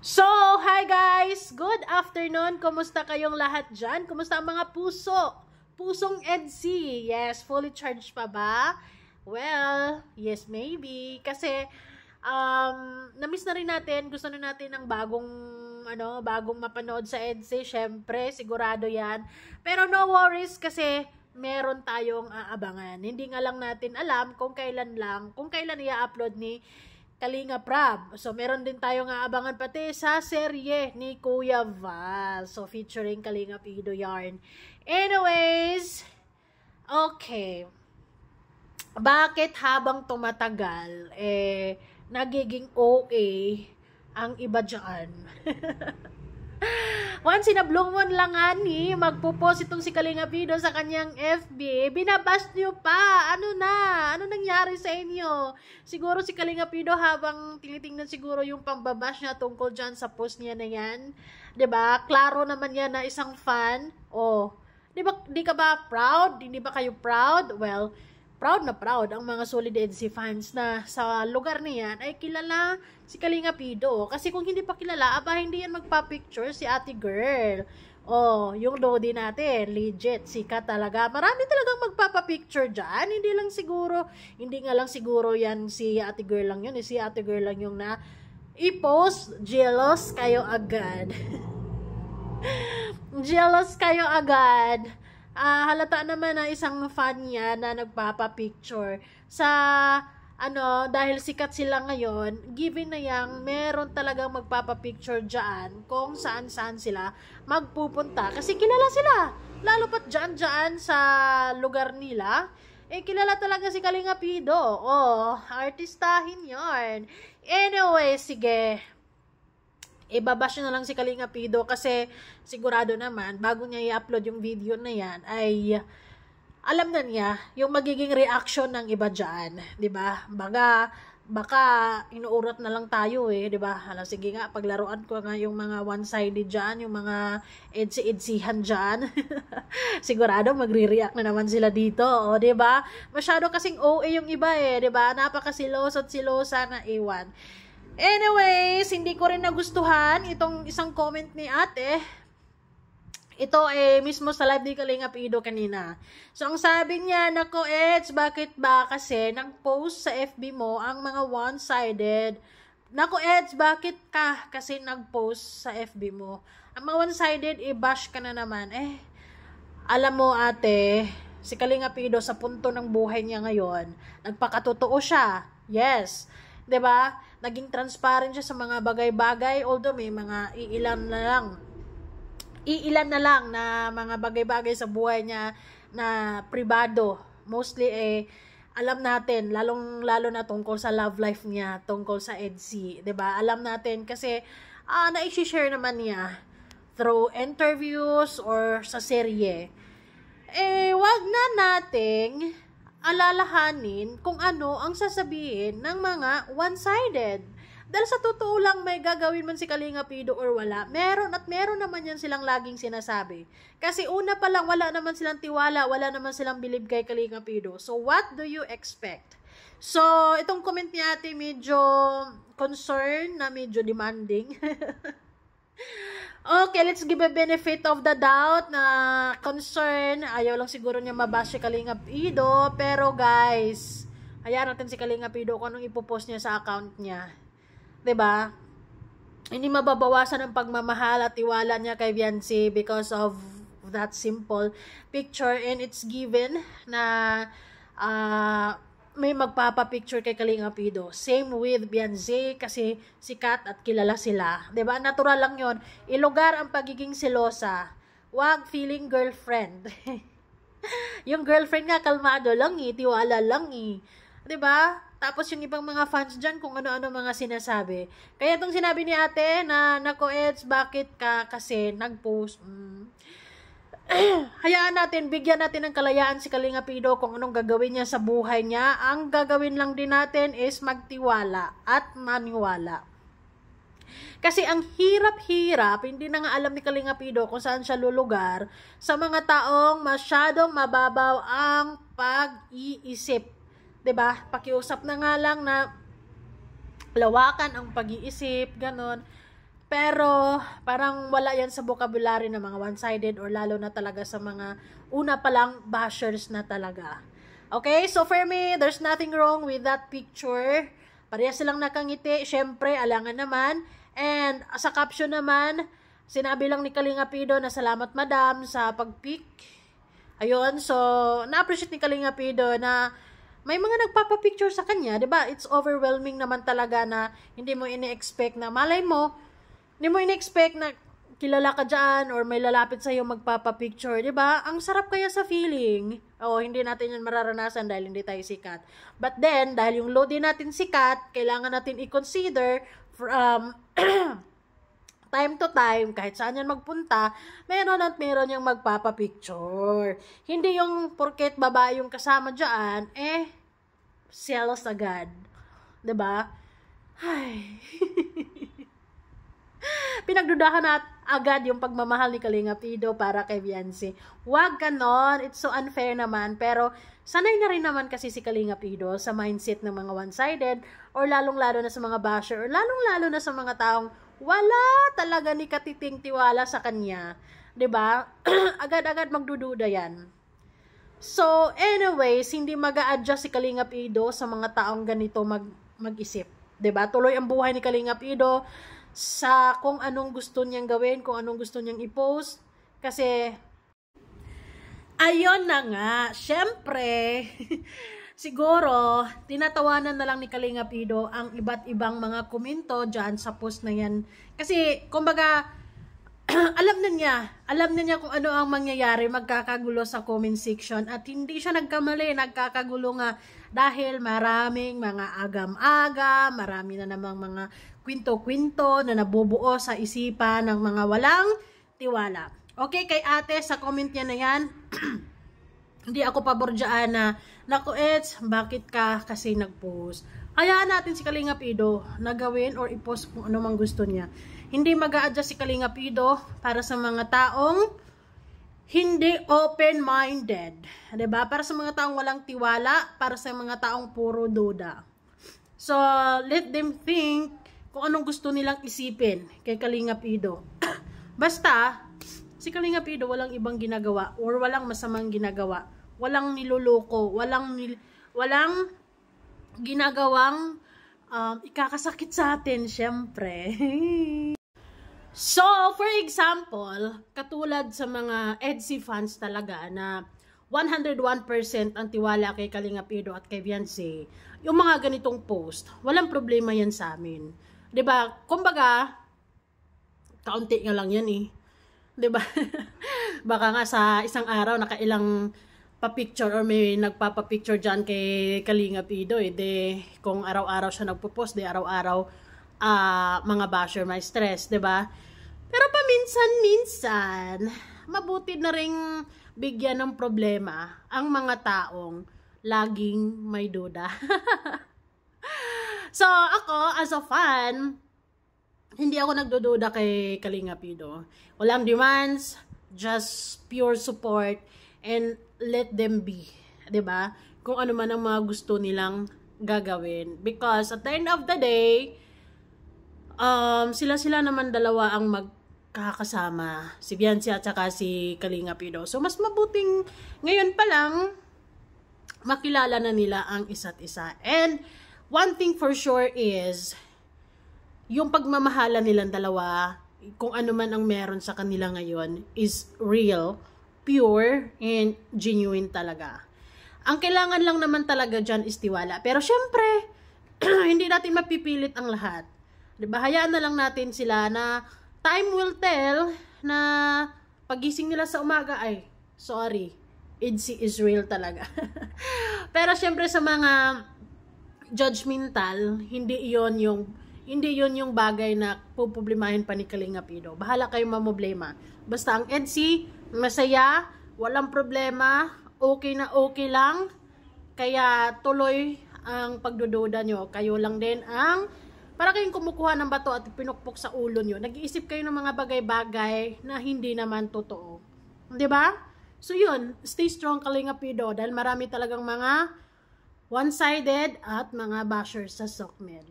So, hi guys! Good afternoon! Kumusta kayong lahat dyan? Kumusta ang mga puso? Pusong EDC? Yes, fully charged pa ba? Well, yes maybe. Kasi, na-miss na rin natin. Gusto na natin ng bagong mapanood sa EDC. Syempre, sigurado yan. Pero no worries kasi meron tayong aabangan. Hindi nga lang natin alam kung kailan i-upload ni Kalinga Prab. So, meron din tayong aabangan pati sa serye ni Kuya Val. So, featuring Kalinga Pido Yarn. Anyways, okay. Bakit habang tumatagal, nagiging OA ang iba dyan? Once in a blue moon lang ani, magpo-post itong si Kalinga Pido sa kanyang FB, binabash nyo pa. Ano nangyari sa inyo? Siguro si Kalinga Pido habang tinitingnan siguro yung pambabash niya tungkol dyan sa post niya na yan. 'Di ba? Klaro naman yan na isang fan. Oh, 'di ba, di ka ba proud? Hindi ba kayo proud? Well, proud na proud ang mga solid EDC fans na sa lugar niyan ay kilala si Kalinga Pido. Kasi kung hindi pa kilala, hindi yan magpa-picture si ate girl. Oh, yung Lodi natin, legit, sikat talaga. Marami talagang magpapa-picture dyan. Hindi nga lang siguro yan si ate girl lang yun. Si ate girl lang yung na i-post, jealous kayo agad. Jealous kayo agad. Halata naman na isang fan niya na nagpapa-picture sa dahil sikat sila ngayon, given na yang meron talagang magpapa-picture dyan kung saan-saan sila magpupunta. Kasi kilala sila. Lalo pat dyan sa lugar nila, kilala talaga si Kalinga Pido. Oh, artistahin yarn. Anyway, sige. Ibabash na lang si Kalinga Pido kasi sigurado naman, bago niya i-upload yung video na yan, ay alam na niya yung magiging reaction ng iba dyan. 'Di ba? Baka inuurat na lang tayo 'di ba? Sige nga, paglaruan ko nga yung mga one-sided dyan, yung mga edsi-edsihan dyan. Sigurado magre-react na naman sila dito, 'di ba? Masyado kasing OA yung iba 'di ba? Napakasilos at silosa na iwan. Anyways, hindi ko rin nagustuhan itong isang comment ni ate. Ito mismo sa live ni Kalinga Pido kanina. So, ang sabi niya, nako Eds, bakit ba kasi nag-post sa FB mo ang mga one-sided? Nako Eds, bakit ka kasi nag-post sa FB mo? Ang mga one-sided, i-bash ka na naman. Alam mo ate, si Kalinga Pido sa punto ng buhay niya ngayon, nagpakatotoo siya. Yes. 'Di ba? Naging transparent siya sa mga bagay-bagay, although may mga iilan na lang na mga bagay-bagay sa buhay niya na pribado. Mostly alam natin, lalo na tungkol sa love life niya, tungkol sa EDC, 'di ba? Alam natin kasi na-i-share naman niya through interviews or sa serye. Wag na nating alalahanin kung ano ang sasabihin ng mga one-sided. Dahil sa totoo lang, may gagawin man si Kalinga Pido or wala, meron naman yan silang laging sinasabi. Kasi una pa lang, wala naman silang tiwala, wala naman silang believe kay Kalinga Pido. So, what do you expect? So, itong comment ni ate medyo concern na medyo demanding. Okay, let's give a benefit of the doubt na concern. Ayaw lang siguro niya mabash si Kalinga Pido. Pero guys, hayaan natin si Kalinga Pido kung anong ipopost niya sa account niya. 'Di ba? Hindi mababawasan ang pagmamahal at tiwala niya kay Beyonce because of that simple picture, and it's given na may magpapa-picture kay Kalinga Pido. Same with Beyonce kasi sikat at kilala sila. 'Di ba? Natural lang 'yon. Ilugar ang pagiging selosa. Wag feeling girlfriend. Yung girlfriend nga kalmado lang tiwala lang 'Di ba? Tapos yung ibang mga fans dyan, kung ano-ano mga sinasabi. Kaya itong sinabi ni ate na, nako Eds, bakit ka kasi nag-post? Hayaan natin, bigyan natin ng kalayaan si Kalinga Pido kung anong gagawin niya sa buhay niya. Ang gagawin lang din natin is magtiwala at maniwala. Kasi ang hirap-hirap, hindi na nga alam ni Kalinga Pido kung saan siya lulugar sa mga taong masyadong mababaw ang pag-iisip. 'Di ba? Pakiusap na nga lang na lawakan ang pag-iisip, ganon. Pero parang wala yan sa vocabulary ng mga one-sided or lalo na talaga sa mga una pa lang bashers na talaga. Okay, so for me, there's nothing wrong with that picture. Parehas silang nakangiti, syempre, alangan naman. And sa caption naman, sinabi lang ni Kalinga Pido na salamat madam sa pag-pick. Ayun, so na-appreciate ni Kalinga Pido na may mga nagpapapicture sa kanya, 'di ba? It's overwhelming naman talaga na hindi mo ini-expect na malay mo, hindi mo ini-expect na kilala ka dyan or may lalapit sa'yo magpapapicture, di ba? Ang sarap kaya sa feeling. Hindi natin yan mararanasan dahil hindi tayo sikat. But then, dahil yung load din natin sikat, kailangan natin i-consider from time to time, kahit saan yan magpunta, meron at meron yung magpapapicture. Hindi yung porket babae yung kasama dyan, sales agad. Di ba? Ay... Pinagdudahan na agad yung pagmamahal ni Kalinga Pido para kay Viancy. Wag ganon, it's so unfair naman. Pero sanay na rin naman kasi si Kalinga Pido sa mindset ng mga one-sided or lalong-lalo na sa mga basher or lalong-lalo na sa mga taong wala talaga ni katiting tiwala sa kanya. 'Di ba? Agad-agad magdududa yan. So, anyways, hindi mag-a-adjust si Kalinga Pido sa mga taong ganito mag-isip. 'Di ba? Tuloy ang buhay ni Kalinga Pido sa kung anong gusto niyang gawin, kung anong gusto niyang i-post. Kasi, ayun na nga, syempre, siguro, tinatawanan na lang ni Kalinga Pido ang iba't ibang mga komento dyan sa post na yan. Kasi, kumbaga, alam na niya kung ano ang mangyayari, magkakagulo sa comment section. At hindi siya nagkamali, nagkakagulo nga dahil maraming mga agam-agam, marami na namang mga kwento-kwento na nabubuo sa isipan ng mga walang tiwala. Okay, kay ate, sa comment niya na yan, hindi ako pabor dyan na, naku Eds, bakit ka kasi nag-post? Hayaan natin si Kalinga Pido na gawin or i-post kung ano mang gusto niya. Hindi mag-a-adjust si Kalinga Pido para sa mga taong hindi open-minded. Diba? Para sa mga taong walang tiwala, para sa mga taong puro duda. So, let them think kung anong gusto nilang isipin kay Kalinga Pido. Basta, si Kalinga Pido walang ibang ginagawa or walang masamang ginagawa. Walang niloloko, walang ginagawang ikakasakit sa atin, syempre. So, for example, katulad sa mga EDSI fans talaga na 101% ang tiwala kay Kalinga Pido at kay Viancy, yung mga ganitong post, walang problema yan sa amin. 'Di ba? Kumbaga, kaunti nga lang yan 'Di ba? Baka nga sa isang araw nakailang pa-picture or may nagpapa-picture diyan kay Kalinga Pido kung araw-araw siya nagpo-post, araw-araw mga basher may stress, 'di ba? Pero paminsan-minsan, mabuti na ring bigyan ng problema ang mga taong laging may duda. So, ako, as a fan, hindi ako nagdududa kay Kalinga Pido. Walang demands, just pure support, and let them be. 'Di ba? Kung ano man ang mga gusto nilang gagawin. Because at the end of the day, sila naman dalawa ang magkakasama. Si Viancy at saka si Kalinga Pido. So, mas mabuting ngayon pa lang, makilala na nila ang isa't isa. And, one thing for sure is, yung pagmamahala nilang dalawa, kung ano man ang meron sa kanila ngayon, is real, pure, and genuine talaga. Ang kailangan lang naman talaga dyan is tiwala. Pero syempre, hindi natin mapipilit ang lahat. Diba? Hayaan na lang natin sila na time will tell na pagising nila sa umaga, ay, sorry, EDSI is real talaga. Pero syempre sa mga judgmental, hindi yon yung bagay na puproblemahin pa ni Kalinga Pido. Bahala kayo mamoblema. Basta ang EDSI, masaya, walang problema, okay na okay lang. Kaya tuloy ang pagdududa nyo. Kayo lang din ang, para kayong kumukuha ng bato at pinukpok sa ulo nyo. Nag-iisip kayo ng mga bagay-bagay na hindi naman totoo. 'Di ba? So yun, stay strong Kalinga Pido dahil marami talagang mga one-sided at mga bashers sa SOCMED.